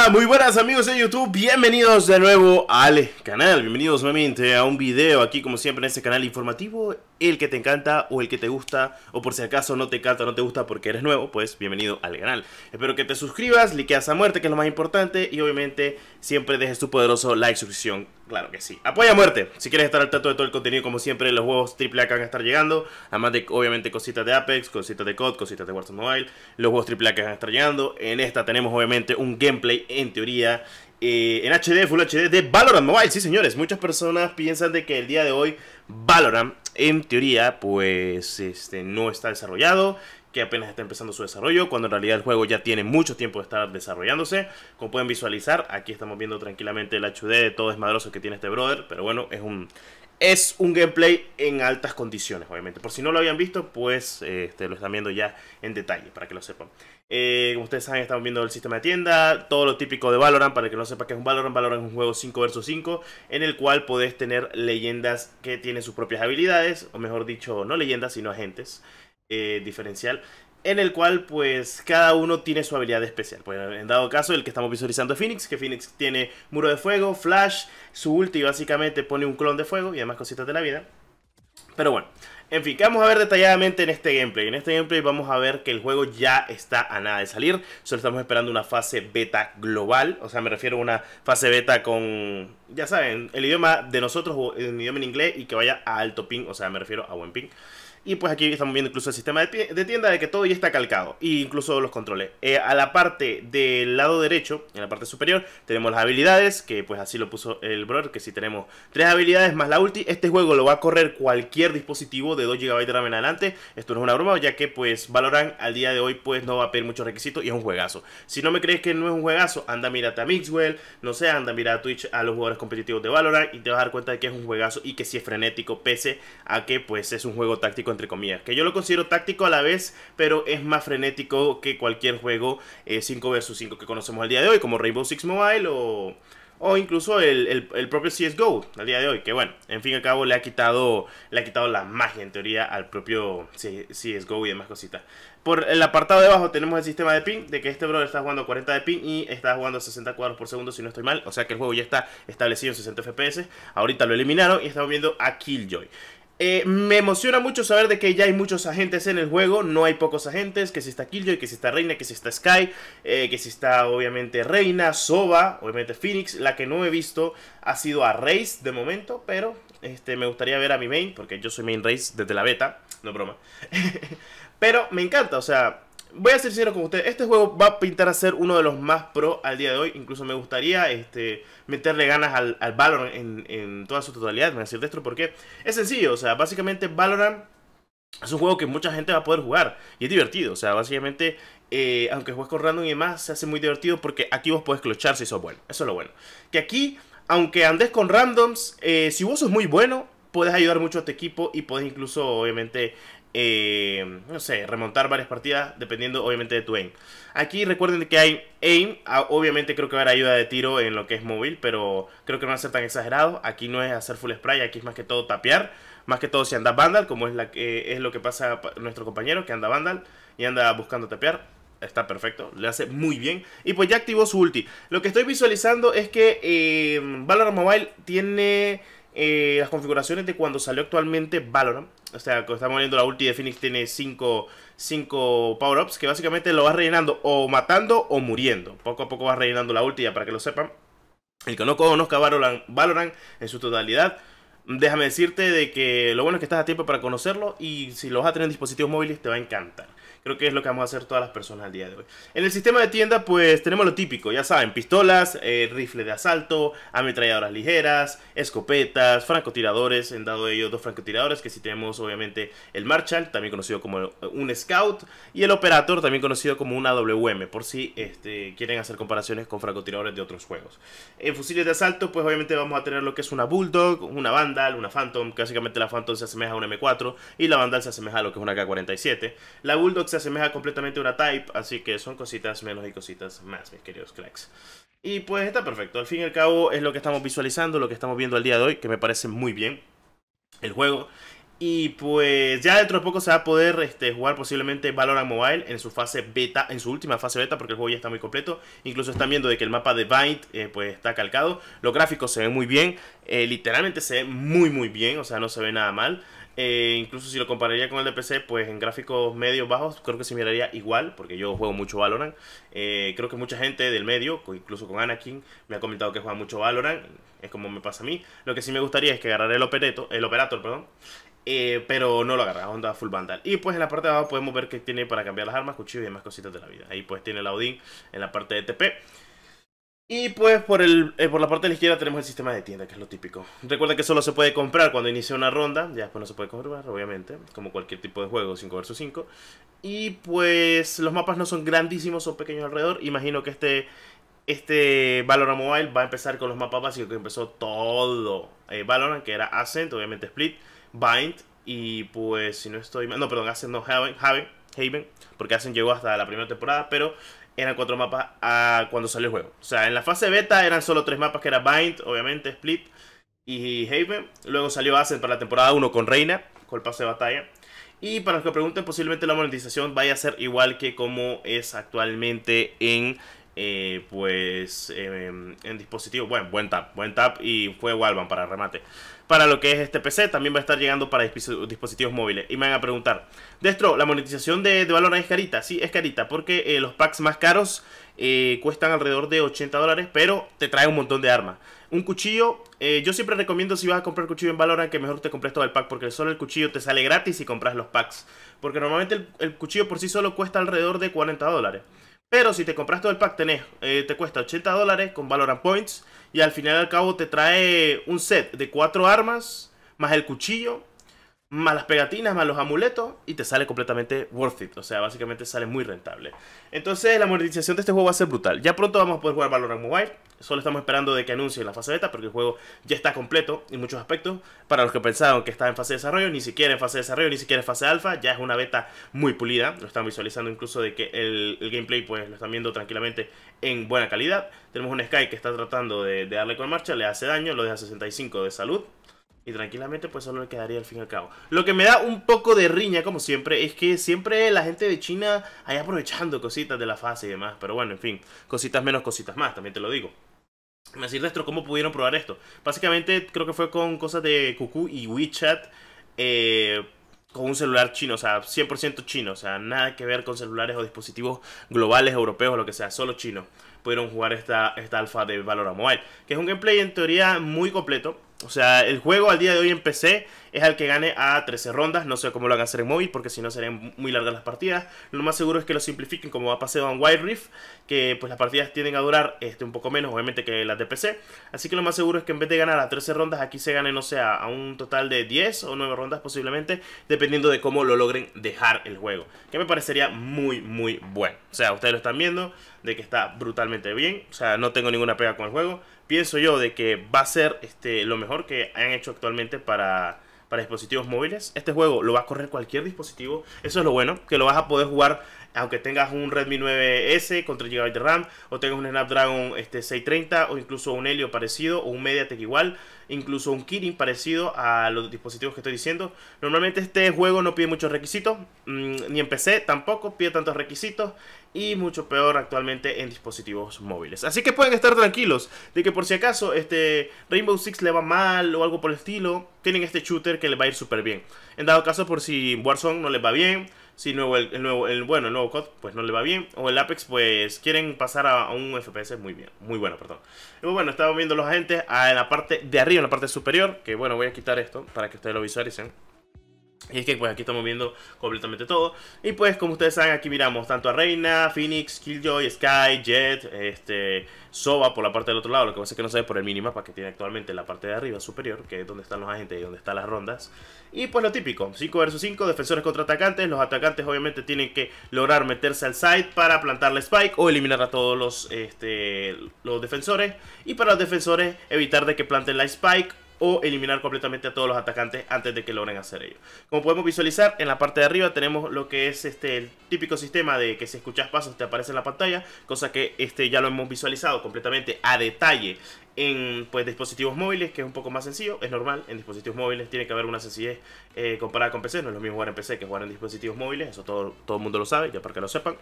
Hola, muy buenas amigos de YouTube, bienvenidos de nuevo al canal, bienvenidos nuevamente a un video aquí como siempre en este canal informativo, el que te encanta o el que te gusta, o por si acaso no te encanta o no te gusta porque eres nuevo, pues bienvenido al canal. Espero que te suscribas, likeas a muerte que es lo más importante y obviamente siempre dejes tu poderoso like, suscripción, claro que sí. Apoya a muerte, si quieres estar al tanto de todo el contenido como siempre, los juegos AAA que van a estar llegando, además de obviamente cositas de Apex, cositas de COD, cositas de Warzone Mobile, los juegos AAA que van a estar llegando. En esta tenemos obviamente un gameplay en teoría en HD, Full HD de Valorant Mobile. Sí señores, muchas personas piensan de que el día de hoy Valorant en teoría pues no está desarrollado, que apenas está empezando su desarrollo, cuando en realidad el juego ya tiene mucho tiempo de estar desarrollándose. Como pueden visualizar, aquí estamos viendo tranquilamente el HD de todo desmadroso que tiene este brother, pero bueno, es un gameplay en altas condiciones, obviamente. Por si no lo habían visto, pues lo están viendo ya en detalle, para que lo sepan. Como ustedes saben, estamos viendo el sistema de tienda, todo lo típico de Valorant. Para que no sepa qué es un Valorant, Valorant es un juego 5 vs 5, en el cual podés tener leyendas que tienen sus propias habilidades, o mejor dicho, no leyendas, sino agentes, diferencial, en el cual pues cada uno tiene su habilidad especial. Pues en dado caso el que estamos visualizando es Phoenix, que Phoenix tiene muro de fuego, flash, su ulti básicamente pone un clon de fuego y demás cositas de la vida. Pero bueno, en fin, ¿qué vamos a ver detalladamente en este gameplay? En este gameplay vamos a ver que el juego ya está a nada de salir. Solo estamos esperando una fase beta global. O sea, me refiero a una fase beta con, ya saben, el idioma de nosotros o el idioma en inglés y que vaya a alto ping. O sea, me refiero a buen ping. Y pues aquí estamos viendo incluso el sistema de tienda de que todo ya está calcado, e incluso los controles. A la parte del lado derecho, en la parte superior, tenemos las habilidades, que pues así lo puso el brother, que si tenemos 3 habilidades más la ulti. Este juego lo va a correr cualquier dispositivo de 2 GB de RAM en adelante. Esto no es una broma, ya que pues Valorant al día de hoy pues no va a pedir muchos requisitos y es un juegazo. Si no me crees que no es un juegazo, anda mírate a Mixwell, no sé, anda mira a Twitch a los jugadores competitivos de Valorant y te vas a dar cuenta de que es un juegazo y que sí es frenético, pese a que pues es un juego táctico entre comillas, que yo lo considero táctico a la vez, pero es más frenético que cualquier juego 5 vs 5 que conocemos al día de hoy, como Rainbow Six Mobile o incluso el propio CSGO al día de hoy, que bueno, en fin y al cabo le ha quitado la magia en teoría al propio CSGO y demás cositas. Por el apartado de abajo tenemos el sistema de ping, de que este brother está jugando a 40 de ping y está jugando a 60 cuadros por segundo si no estoy mal, o sea que el juego ya está establecido en 60 FPS, ahorita lo eliminaron y estamos viendo a Killjoy. Me emociona mucho saber de que ya hay muchos agentes en el juego, no hay pocos agentes, que si está Killjoy, que si está Reina, que si está Sky, que si está obviamente Reina, Sova, obviamente Phoenix. La que no he visto ha sido a Raze de momento, pero me gustaría ver a mi main, porque yo soy main Raze desde la beta, no broma. Pero me encanta, o sea, voy a ser sincero con ustedes, este juego va a pintar a ser uno de los más pro al día de hoy. Incluso me gustaría meterle ganas al Valorant en toda su totalidad. Me voy a decir de esto porque es sencillo, o sea, básicamente Valorant es un juego que mucha gente va a poder jugar y es divertido, o sea, básicamente aunque juegues con random y demás, se hace muy divertido porque aquí vos podés clochar si sos bueno, eso es lo bueno. Que aquí, aunque andes con randoms, si vos sos muy bueno, puedes ayudar mucho a tu equipo y puedes incluso, obviamente, no sé, remontar varias partidas dependiendo obviamente de tu aim. Aquí recuerden que hay aim, obviamente creo que va a haber ayuda de tiro en lo que es móvil, pero creo que no va a ser tan exagerado. Aquí no es hacer full spray, aquí es más que todo tapear, más que todo si anda Vandal, como es lo que pasa a nuestro compañero que anda Vandal y anda buscando tapear. Está perfecto, le hace muy bien. Y pues ya activó su ulti. Lo que estoy visualizando es que Valorant Mobile tiene las configuraciones de cuando salió actualmente Valorant. O sea, cuando estamos viendo la ulti de Phoenix tiene 5 power-ups que básicamente lo vas rellenando o matando o muriendo. Poco a poco vas rellenando la ulti ya para que lo sepan. El que no conozca Valorant en su totalidad, déjame decirte de que lo bueno es que estás a tiempo para conocerlo y si lo vas a tener en dispositivos móviles te va a encantar. Creo que es lo que vamos a hacer todas las personas al día de hoy. En el sistema de tienda pues tenemos lo típico, ya saben, pistolas, rifle de asalto, ametralladoras ligeras, escopetas, francotiradores, en dado de ellos 2 francotiradores, que si tenemos obviamente el Marshall, también conocido como un Scout, y el Operator, también conocido como una WM, por si quieren hacer comparaciones con francotiradores de otros juegos. En fusiles de asalto pues obviamente vamos a tener lo que es una Bulldog, una Vandal, una Phantom, que básicamente la Phantom se asemeja a una M4 y la Vandal se asemeja a lo que es una K-47. La Bulldog se asemeja completamente a una Type, así que son cositas menos y cositas más, mis queridos cracks. Y pues está perfecto, al fin y al cabo es lo que estamos visualizando, lo que estamos viendo al día de hoy, que me parece muy bien el juego. Y pues ya dentro de poco se va a poder jugar posiblemente Valorant Mobile en su fase beta, en su última fase beta, porque el juego ya está muy completo. Incluso están viendo de que el mapa de Bind pues está calcado. Los gráficos se ven muy bien, literalmente se ve muy bien, o sea, no se ve nada mal. Incluso si lo compararía con el de PC, pues en gráficos medios bajos creo que se miraría igual, porque yo juego mucho Valorant. Creo que mucha gente del medio, incluso con Anakin, me ha comentado que juega mucho Valorant. Es como me pasa a mí. Lo que sí me gustaría es que agarrara el Operator, perdón. Pero no lo agarra, Onda Full Vandal. Y pues en la parte de abajo podemos ver que tiene para cambiar las armas, cuchillos y demás cositas de la vida. Ahí pues tiene el Audin en la parte de TP. Y pues por la parte de la izquierda tenemos el sistema de tienda, que es lo típico. Recuerda que solo se puede comprar cuando inicia una ronda, ya después no se puede comprar, obviamente, como cualquier tipo de juego 5 vs 5. Y pues los mapas no son grandísimos, son pequeños alrededor. Imagino que este Valorant Mobile va a empezar con los mapas básicos que empezó todo Valorant, que era Ascent, obviamente Split, Bind y pues si no estoy mal, no, perdón, Ascent no, Haven, porque Ascent llegó hasta la primera temporada, pero eran 4 mapas cuando salió el juego. O sea, en la fase beta eran solo 3 mapas, que era Bind, obviamente, Split y Haven. Luego salió Ascent para la temporada 1 con Reina, con el pase de batalla. Y para los que pregunten, posiblemente la monetización vaya a ser igual que como es actualmente en dispositivo. Bueno, buen tap y fue Wallbang para remate. Para lo que es este PC, también va a estar llegando para dispositivos móviles. Y me van a preguntar, Destro, ¿la monetización de Valorant es carita? Sí, es carita, porque los packs más caros cuestan alrededor de $80, pero te trae un montón de armas. Un cuchillo, yo siempre recomiendo, si vas a comprar cuchillo en Valorant, que mejor te compres todo el pack, porque solo el cuchillo te sale gratis si compras los packs. Porque normalmente el cuchillo por sí solo cuesta alrededor de $40. Pero si te compras todo el pack, te cuesta $80 con Valorant Points. Y al final y al cabo te trae un set de 4 armas, más el cuchillo, más las pegatinas, más los amuletos, y te sale completamente worth it. O sea, básicamente sale muy rentable. Entonces la monetización de este juego va a ser brutal. Ya pronto vamos a poder jugar Valorant Mobile. Solo estamos esperando de que anuncien la fase beta, porque el juego ya está completo en muchos aspectos. Para los que pensaban que estaba en fase de desarrollo, ni siquiera en fase de desarrollo, ni siquiera en fase alfa. Ya es una beta muy pulida. Lo están visualizando incluso de que el gameplay pues lo están viendo tranquilamente en buena calidad. Tenemos un Sky que está tratando de darle con marcha, le hace daño, lo deja 65 de salud. Y tranquilamente pues solo le quedaría al fin y al cabo. Lo que me da un poco de riña, como siempre, es que siempre la gente de China ahí aprovechando cositas de la fase y demás. Pero bueno, en fin, cositas menos, cositas más, también te lo digo. Me decís, Destro, ¿cómo pudieron probar esto? Básicamente creo que fue con cosas de QQ y WeChat, con un celular chino, o sea, 100% chino. O sea, nada que ver con celulares o dispositivos globales, europeos o lo que sea, solo chino. Pudieron jugar esta alfa de Valorant Mobile, que es un gameplay en teoría muy completo. O sea, el juego al día de hoy en PC es al que gane a 13 rondas. No sé cómo lo van a hacer en móvil, porque si no serían muy largas las partidas. Lo más seguro es que lo simplifiquen, como ha pasado en Wild Rift, que pues las partidas tienden a durar un poco menos, obviamente, que las de PC. Así que lo más seguro es que en vez de ganar a 13 rondas, aquí se gane, no sé, a un total de 10 o 9 rondas posiblemente, dependiendo de cómo lo logren dejar el juego, que me parecería muy bueno. O sea, ustedes lo están viendo, de que está brutalmente bien. O sea, no tengo ninguna pega con el juego. Pienso yo de que va a ser lo mejor que han hecho actualmente para dispositivos móviles. Este juego lo va a correr cualquier dispositivo. Eso es lo bueno, que lo vas a poder jugar aunque tengas un Redmi 9S con 3 GB de RAM, o tengas un Snapdragon 630, o incluso un Helio parecido, o un MediaTek igual, incluso un Kirin parecido a los dispositivos que estoy diciendo. Normalmente este juego no pide muchos requisitos, ni en PC tampoco pide tantos requisitos, y mucho peor actualmente en dispositivos móviles. Así que pueden estar tranquilos de que por si acaso Rainbow Six le va mal o algo por el estilo, tienen este shooter que les va a ir súper bien. En dado caso, por si Warzone no les va bien, si el nuevo COD pues no le va bien, o el Apex pues quieren pasar a un FPS muy bueno, perdón. Y bueno, estamos viendo los agentes en la parte de arriba, en la parte superior, que bueno, voy a quitar esto para que ustedes lo visualicen. Y es que pues aquí estamos viendo completamente todo. Y pues como ustedes saben, aquí miramos tanto a Reina, Phoenix, Killjoy, Sky, Jet, Sova por la parte del otro lado. Lo que pasa es que no se ve por el minimapa que tiene actualmente en la parte de arriba superior, que es donde están los agentes y donde están las rondas. Y pues lo típico, 5 vs 5, defensores contra atacantes. Los atacantes obviamente tienen que lograr meterse al site para plantar la spike o eliminar a todos los defensores. Y para los defensores evitar de que planten la spike o eliminar completamente a todos los atacantes antes de que logren hacer ello. Como podemos visualizar, en la parte de arriba tenemos lo que es el típico sistema de que si escuchas pasos te aparece en la pantalla, cosa que ya lo hemos visualizado completamente a detalle en pues dispositivos móviles, que es un poco más sencillo, es normal, en dispositivos móviles tiene que haber una sencillez comparada con PC, no es lo mismo jugar en PC que jugar en dispositivos móviles, eso todo el mundo lo sabe, ya para que lo sepan.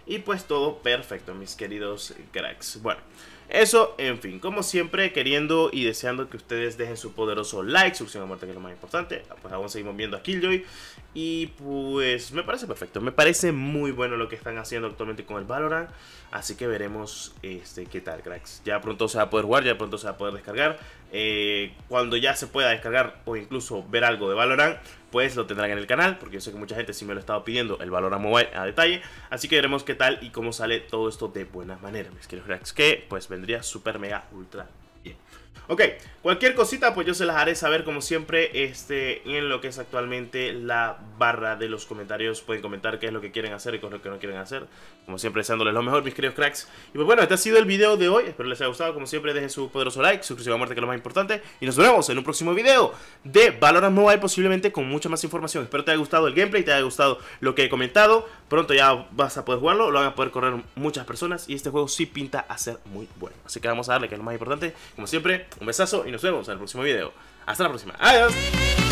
Y pues todo perfecto, mis queridos cracks. Bueno, eso, en fin, como siempre, queriendo y deseando que ustedes dejen su poderoso like, suscripción a muerte, que es lo más importante. Pues aún seguimos viendo a Killjoy. Y pues me parece perfecto, me parece muy bueno lo que están haciendo actualmente con el Valorant. Así que veremos qué tal, cracks. Ya pronto se va a poder jugar, ya pronto se va a poder descargar. Cuando ya se pueda descargar o incluso ver algo de Valorant, pues lo tendrán en el canal, porque yo sé que mucha gente sí me lo ha estado pidiendo, el Valorant Mobile a detalle. Así que veremos qué tal y cómo sale todo esto de buena manera, mis queridos cracks, que pues vendría súper mega ultra bien. Ok, cualquier cosita pues yo se las haré saber como siempre en lo que es actualmente la barra de los comentarios. Pueden comentar qué es lo que quieren hacer y qué es lo que no quieren hacer. Como siempre deseándoles lo mejor, mis queridos cracks. Y pues bueno, este ha sido el video de hoy, espero les haya gustado. Como siempre dejen su poderoso like, suscripción a muerte, que es lo más importante. Y nos vemos en un próximo video de Valorant Mobile, posiblemente con mucha más información. Espero te haya gustado el gameplay, te haya gustado lo que he comentado. Pronto ya vas a poder jugarlo, lo van a poder correr muchas personas. Y este juego sí pinta a ser muy bueno. Así que vamos a darle, que es lo más importante. Como siempre, un besazo y nos vemos en el próximo video. Hasta la próxima. Adiós.